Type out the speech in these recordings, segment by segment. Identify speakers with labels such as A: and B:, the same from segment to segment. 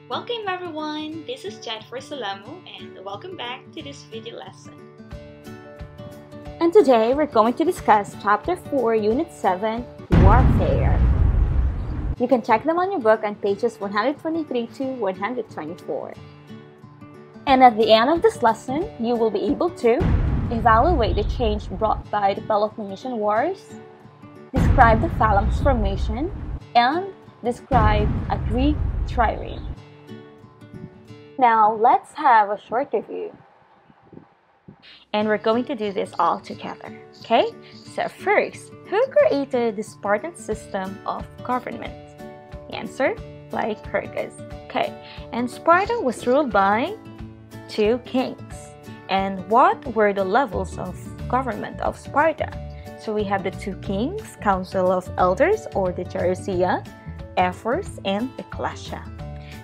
A: Welcome everyone, this is Jen for Solamo and welcome back to this video lesson.
B: And today we're going to discuss Chapter 4, Unit 7, Warfare. You can check them on your book on pages 123 to 124. And at the end of this lesson, you will be able to evaluate the change brought by the Peloponnesian Wars, describe the Phalanx formation, and describe a Greek trireme. Now, let's have a short review. And we're going to do this all together, okay? So first, who created the Spartan system of government? Answer, Lycurgus. Okay, and Sparta was ruled by 2 kings. And what were the levels of government of Sparta? So we have the 2 kings, Council of Elders or the Gerousia, Ephors, and Ecclesia.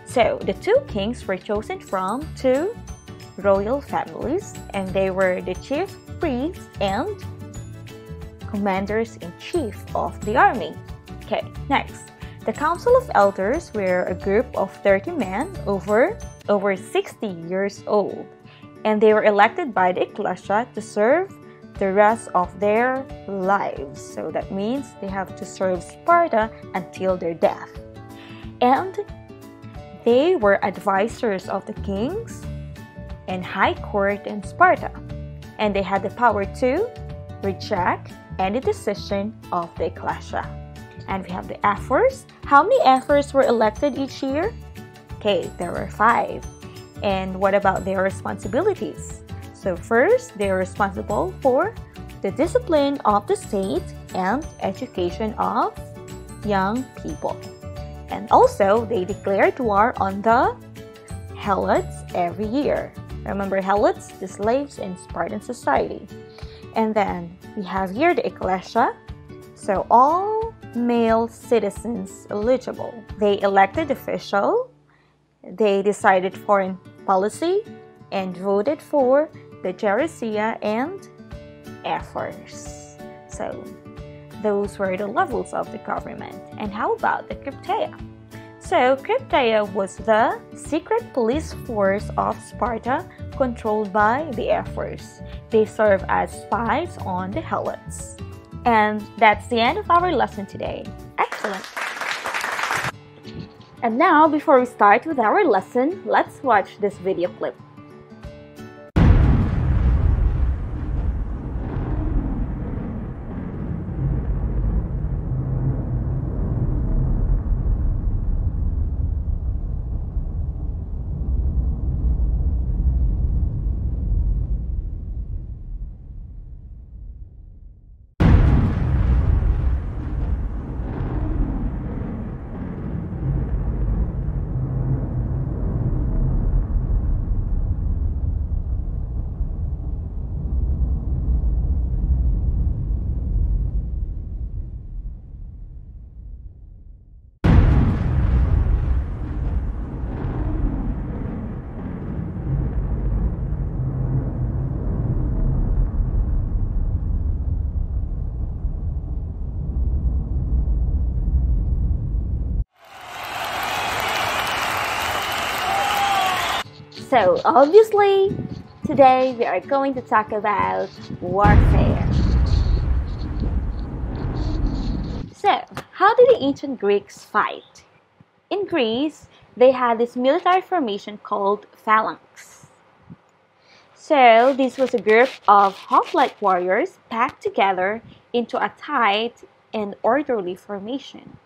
B: So the 2 kings were chosen from 2 royal families, and they were the chief priests and commanders-in-chief of the army. Okay, next, the Council of Elders were a group of 30 men over 60 years old, and they were elected by the Ecclesia to serve the rest of their lives. So that means they have to serve Sparta until their death. And they were advisors of the kings and high court in Sparta, and they had the power to reject any decision of the Ecclesia. And we have the Ephors. How many Ephors were elected each year? Okay, there were 5. And what about their responsibilities? So first, they are responsible for the discipline of the state and education of young people. And also, they declared war on the Helots every year. Remember Helots, the slaves in Spartan society. And then we have here the Ecclesia. So all male citizens eligible. They elected official. They decided foreign policy and voted for the Gerousia and Ephors. So those were the levels of the government. And how about the Crypteia? So Crypteia was the secret police force of Sparta controlled by the Ephors. They serve as spies on the Helots. And that's the end of our lesson today. Excellent! And now, before we start with our lesson, let's watch this video clip. So, obviously, today we are going to talk about warfare. So, how did the ancient Greeks fight? In Greece, they had this military formation called Phalanx. So, this was a group of hoplite warriors packed together into a tight and orderly formation.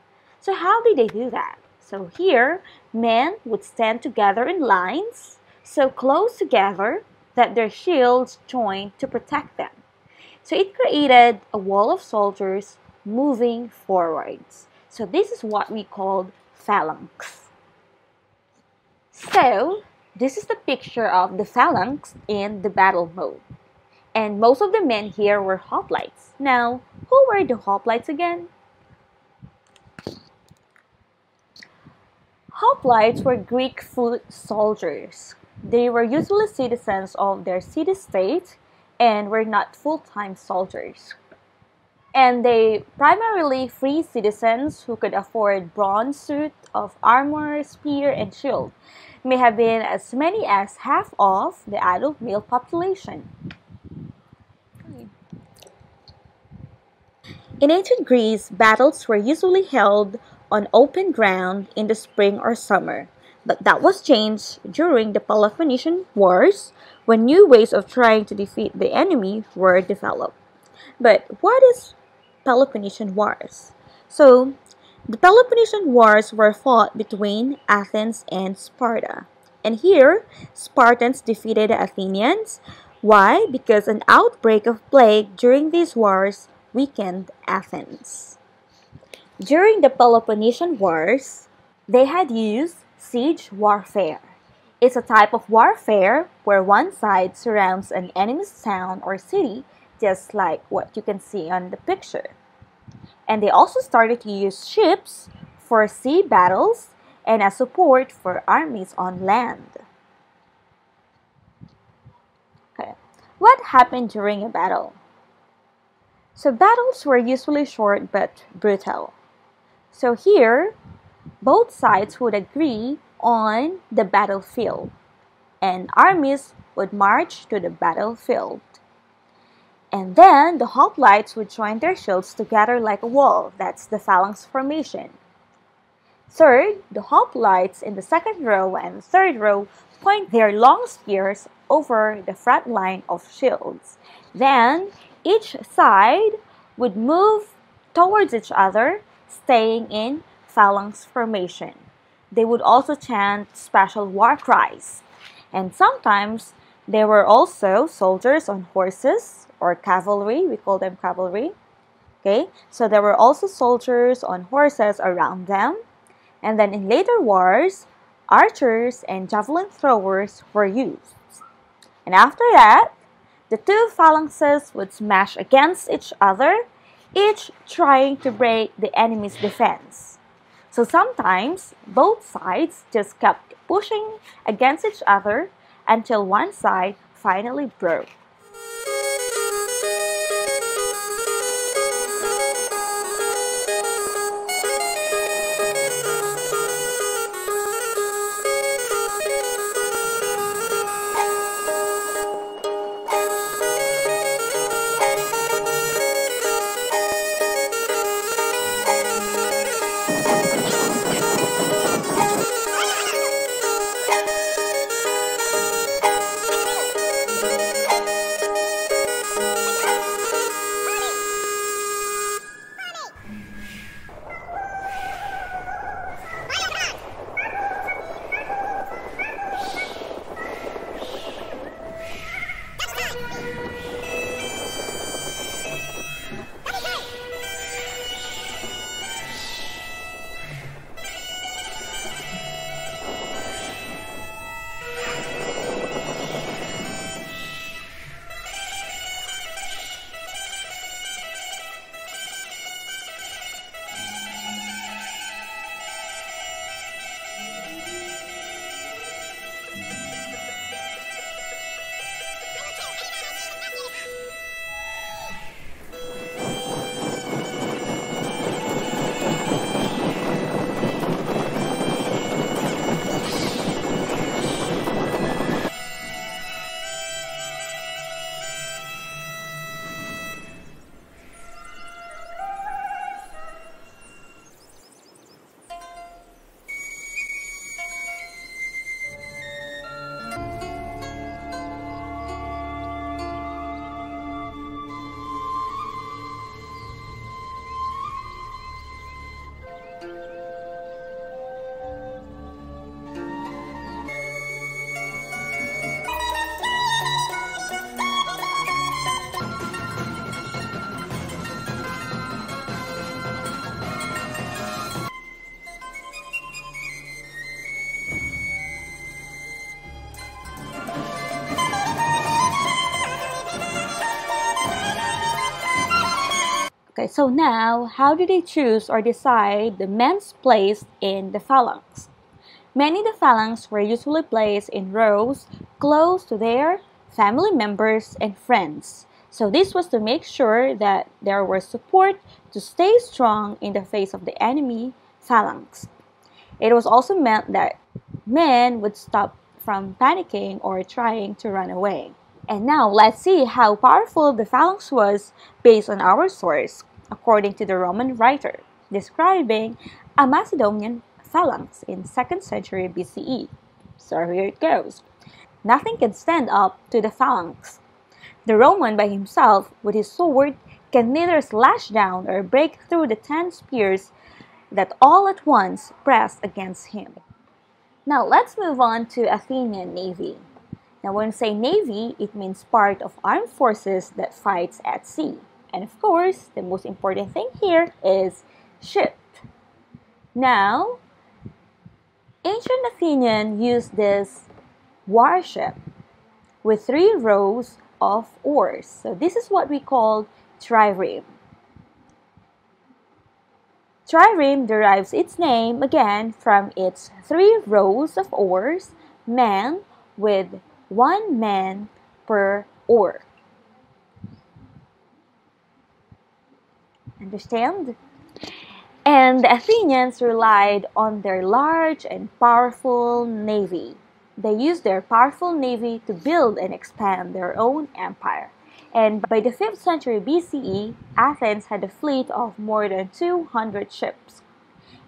B: So, how did they do that? So, here, men would stand together in lines so close together that their shields joined to protect them. So it created a wall of soldiers moving forwards. So this is what we called phalanx. So this is the picture of the phalanx in the battle mode. And most of the men here were hoplites. Now, who were the hoplites again? Hoplites were Greek foot soldiers. They were usually citizens of their city-state and were not full-time soldiers. And they primarily free citizens who could afford bronze suit of armor, spear, and shield. May have been as many as half of the adult male population. In ancient Greece, battles were usually held on open ground in the spring or summer, but that was changed during the Peloponnesian Wars when new ways of trying to defeat the enemy were developed. But what is Peloponnesian Wars? So, the Peloponnesian Wars were fought between Athens and Sparta. And here, Spartans defeated the Athenians. Why? Because an outbreak of plague during these wars weakened Athens. During the Peloponnesian Wars, they had used siege warfare. It's a type of warfare where one side surrounds an enemy's town or city, just like what you can see on the picture. And they also started to use ships for sea battles and as support for armies on land. Okay. What happened during a battle? So battles were usually short but brutal. So here, both sides would agree on the battlefield, and armies would march to the battlefield. And then the hoplites would join their shields together like a wall. That's the phalanx formation. Third, the hoplites in the second row and third row point their long spears over the front line of shields. Then each side would move towards each other, staying in phalanx formation. They would also chant special war cries. And sometimes there were also soldiers on horses or cavalry. We call them cavalry. Okay, so there were also soldiers on horses around them. And then in later wars, archers and javelin throwers were used. And after that, the two phalanxes would smash against each other, each trying to break the enemy's defense. So sometimes both sides just kept pushing against each other until one side finally broke. Okay, so now, how do they choose or decide the men's place in the phalanx? Many of the phalanx were usually placed in rows close to their family members and friends. So this was to make sure that there was support to stay strong in the face of the enemy phalanx. It was also meant that men would stop from panicking or trying to run away. And now let's see how powerful the phalanx was based on our source, according to the Roman writer, describing a Macedonian phalanx in 2nd century BCE. So here it goes. Nothing can stand up to the phalanx. The Roman by himself, with his sword, can neither slash down or break through the 10 spears that all at once pressed against him. Now let's move on to Athenian navy. Now when we say navy, it means part of armed forces that fights at sea. And of course, the most important thing here is ship. Now, ancient Athenians used this warship with 3 rows of oars. So this is what we call trireme. Trireme derives its name again from its 3 rows of oars manned with 1 man per oar. Understand? And the Athenians relied on their large and powerful navy. They used their powerful navy to build and expand their own empire. And by the 5th century BCE, Athens had a fleet of more than 200 ships.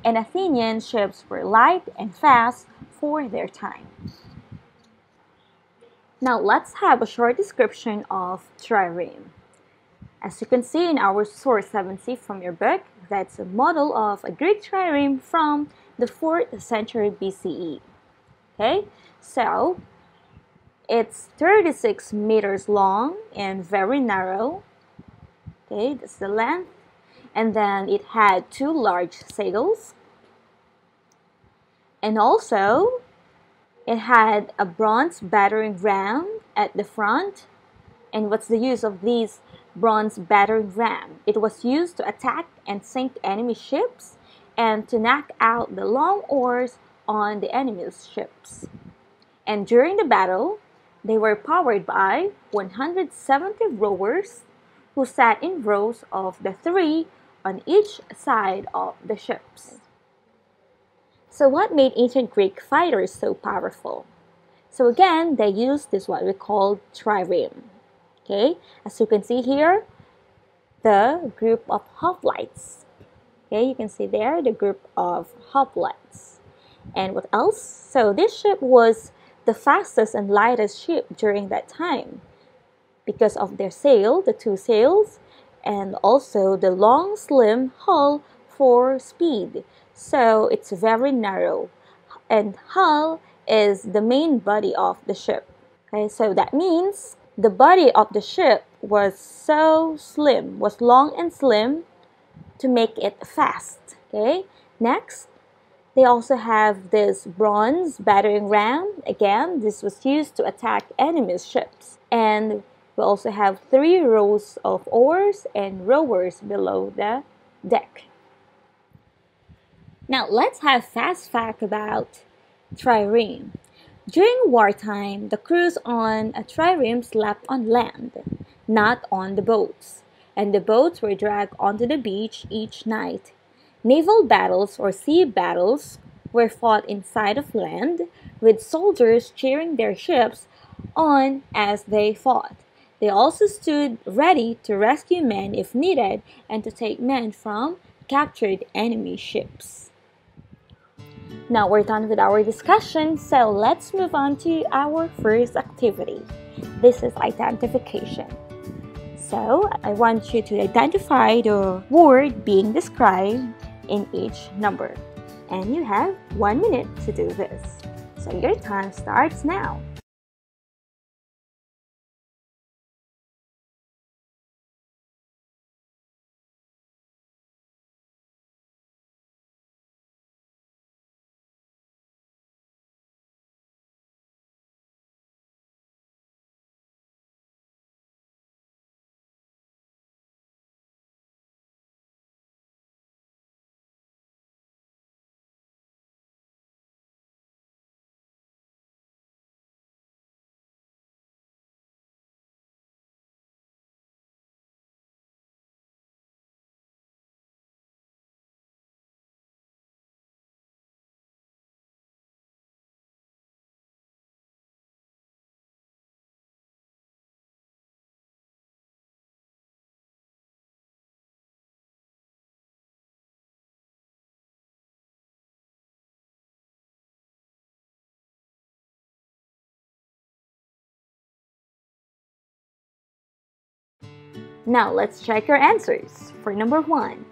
B: And Athenian ships were light and fast for their time. Now let's have a short description of trireme. As you can see in our source 7c from your book, that's a model of a Greek trireme from the 4th century BCE. Okay, so it's 36 meters long and very narrow. Okay, that's the length. And then it had 2 large sails. And also, it had a bronze battering ram at the front. And what's the use of these bronze battering ram? It was used to attack and sink enemy ships and to knock out the long oars on the enemy's ships. And during the battle, they were powered by 170 rowers who sat in rows of the 3 on each side of the ships. So what made ancient Greek fighters so powerful? So again, they used this what we call trireme. Okay, as you can see here, the group of hoplites. Okay, you can see there the group of hoplites. And what else? So this ship was the fastest and lightest ship during that time because of their sail, the 2 sails, and also the long, slim hull for speed. So it's very narrow, and hull is the main body of the ship. Okay, so that means the body of the ship was so slim, was long and slim to make it fast. Okay, next, they also have this bronze battering ram. Again, this was used to attack enemy's ships. And we also have 3 rows of oars and rowers below the deck. Now let's have fast fact about trireme. During wartime, the crews on a trireme slept on land, not on the boats, and the boats were dragged onto the beach each night. Naval battles or sea battles were fought inside of land, with soldiers cheering their ships on as they fought. They also stood ready to rescue men if needed and to take men from captured enemy ships. Now we're done with our discussion, so let's move on to our first activity. This is identification. So I want you to identify the word being described in each number. And you have 1 minute to do this. So your time starts now. Now let's check your answers. For number 1,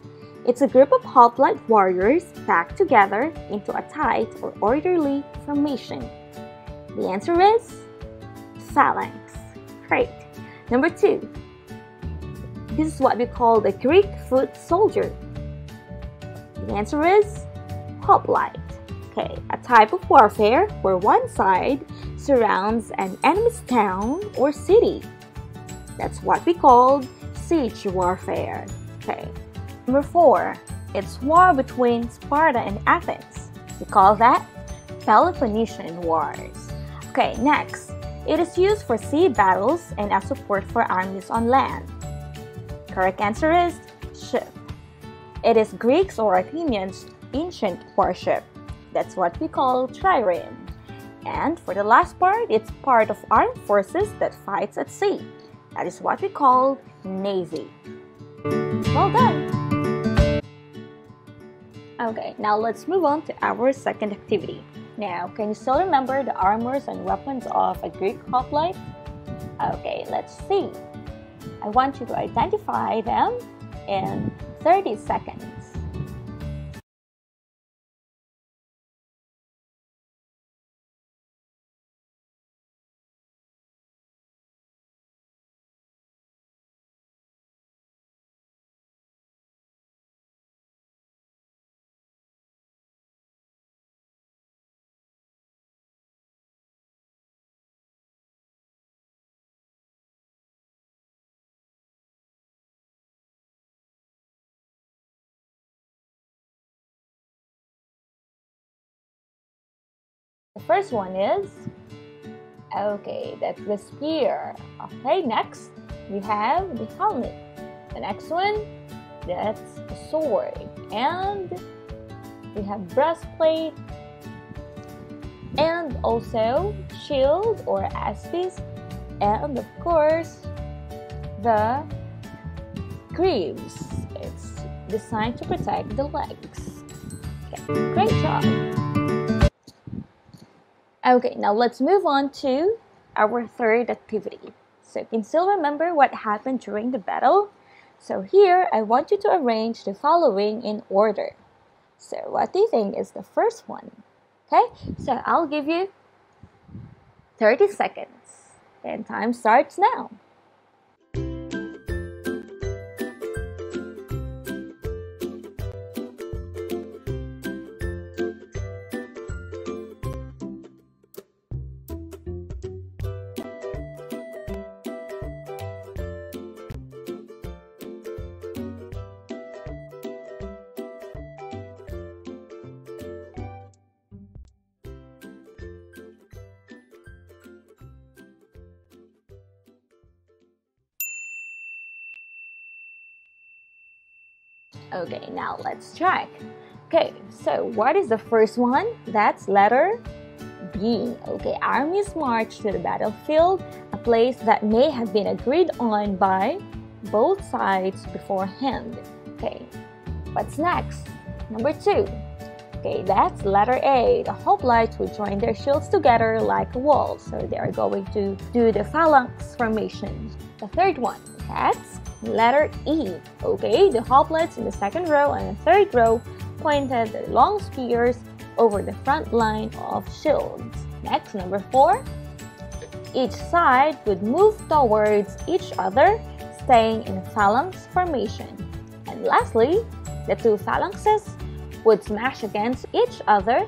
B: it's a group of hoplite warriors packed together into a tight or orderly formation. The answer is Phalanx. Great. Number 2, this is what we call the Greek foot soldier. The answer is Hoplite. Okay, a type of warfare where one side surrounds an enemy's town or city. That's what we call siege warfare. Okay. Number 4, it's war between Sparta and Athens. We call that Peloponnesian Wars. Okay, next, it is used for sea battles and as support for armies on land. Correct answer is ship. It is Greeks or Athenians' ancient warship. That's what we call Trireme. And for the last part, it's part of armed forces that fights at sea. That is what we call navy. Well done! Okay, now let's move on to our second activity. Now, can you still remember the armors and weapons of a Greek hoplite? Okay, let's see. I want you to identify them in 30 seconds. The first one is, that's the spear. Okay, next we have the helmet. The next one, that's the sword. And we have breastplate and also shield or aspis. And of course, the greaves. It's designed to protect the legs. Okay, great job! Okay, now let's move on to our third activity. So you can still remember what happened during the battle. So here, I want you to arrange the following in order. So what do you think is the first one? Okay, so I'll give you 30 seconds. And time starts now. Okay, now let's check. Okay, so what is the first one? That's letter B. Okay, armies march to the battlefield, a place that may have been agreed on by both sides beforehand. Okay, what's next? Number 2. Okay, that's letter A. The hoplites would join their shields together like a wall, so they are going to do the phalanx formation. The third one, that's letter E. Okay, the hoplites in the second row and the third row pointed their long spears over the front line of shields. Next, number 4. Each side would move towards each other, staying in phalanx formation. And lastly, the two phalanxes would smash against each other,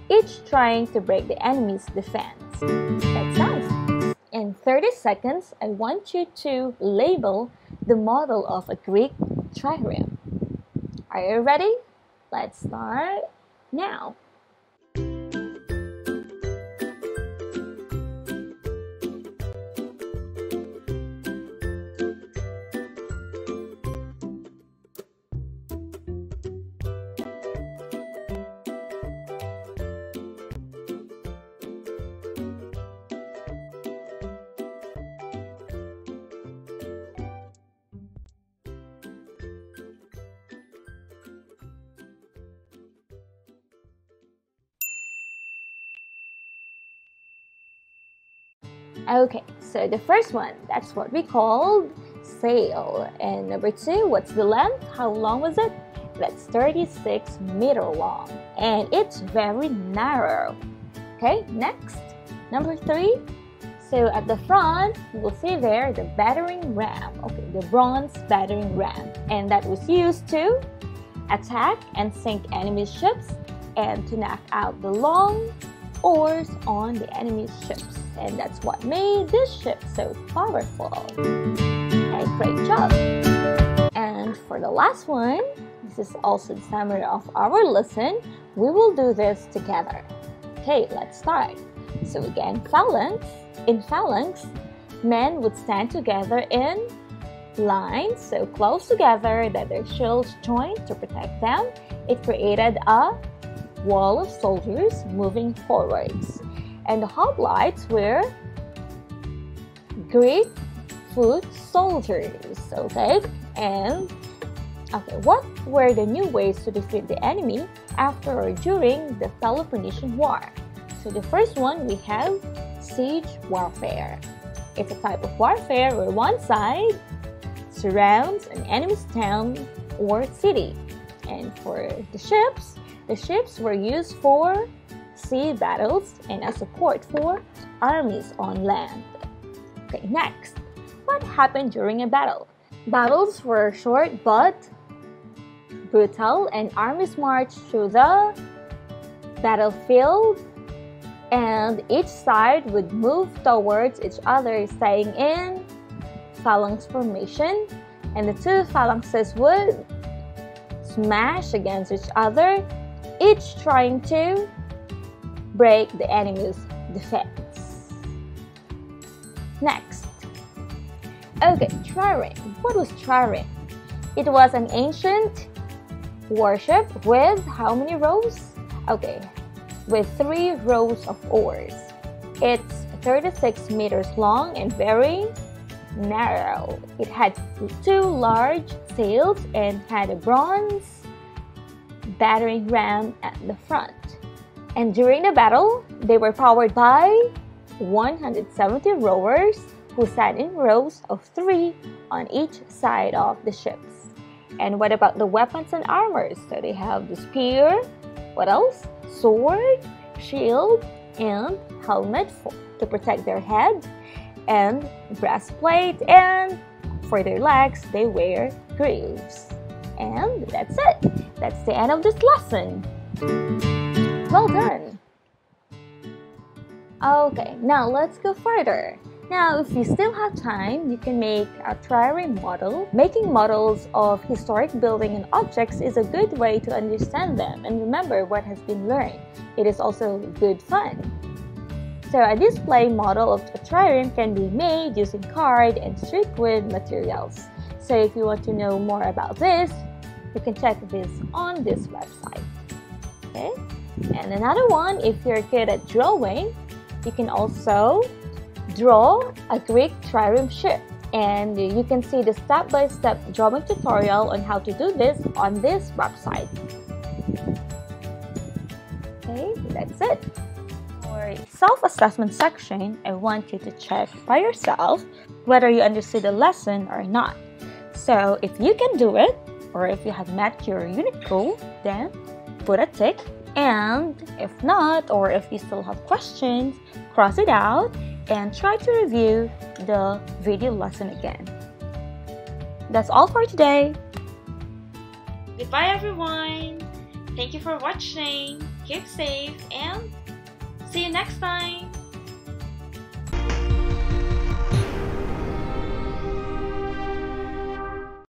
B: each trying to break the enemy's defense. That's nice! In 30 seconds, I want you to label the model of a Greek trireme. Are you ready? Let's start now. Okay, so the first one, that's what we call sail. And number 2, what's the length? How long was it? That's 36-meter long, and it's very narrow. Okay, next, number 3. So at the front, you will see there the battering ram. Okay, the bronze battering ram, and that was used to attack and sink enemy ships and to knock out the long oars on the enemy's ships. And that's what made this ship so powerful. Okay, great job. And for the last one, this is also the summary of our lesson. We will do this together. Okay, let's start. So again, phalanx. In phalanx, men would stand together in lines so close together that their shields joined to protect them. It created a wall of soldiers moving forwards. And the hoplites were Greek foot soldiers. Okay, and what were the new ways to defeat the enemy after or during the Peloponnesian War? So the first one, we have siege warfare. It's a type of warfare where one side surrounds an enemy's town or city. And for the ships were used for sea battles and as support for armies on land. Okay, next, what happened during a battle? Battles were short but brutal, and armies marched through the battlefield, and each side would move towards each other, staying in phalanx formation, and the two phalanxes would smash against each other, each trying to break the enemy's defense. Next, Trireme. What was Trireme? It was an ancient warship with how many rows? With 3 rows of oars. It's 36 meters long and very narrow. It had 2 large sails and had a bronze battering ram at the front. And during the battle, they were powered by 170 rowers who sat in rows of 3 on each side of the ships. And what about the weapons and armors? So they have the spear, what else? Sword, shield, and helmet to protect their head, and breastplate, and for their legs they wear greaves. And that's it. That's the end of this lesson. Well done. Okay, now let's go further. Now, if you still have time, you can make a trireme model. Making models of historic buildings and objects is a good way to understand them and remember what has been learned. It is also good fun. So a display model of a trireme can be made using card and street wood materials. So if you want to know more about this, you can check this on this website. Okay? And another one, if you're good at drawing, you can also draw a Greek trireme ship. And you can see the step-by-step drawing tutorial on how to do this on this website. Okay, that's it. For self-assessment section, I want you to check by yourself whether you understood the lesson or not. So if you can do it, or if you have met your unit goal, then put a tick. And if not, or if you still have questions, cross it out and try to review the video lesson again. That's all for today.
A: Goodbye everyone. Thank you for watching. Keep safe and see you next time.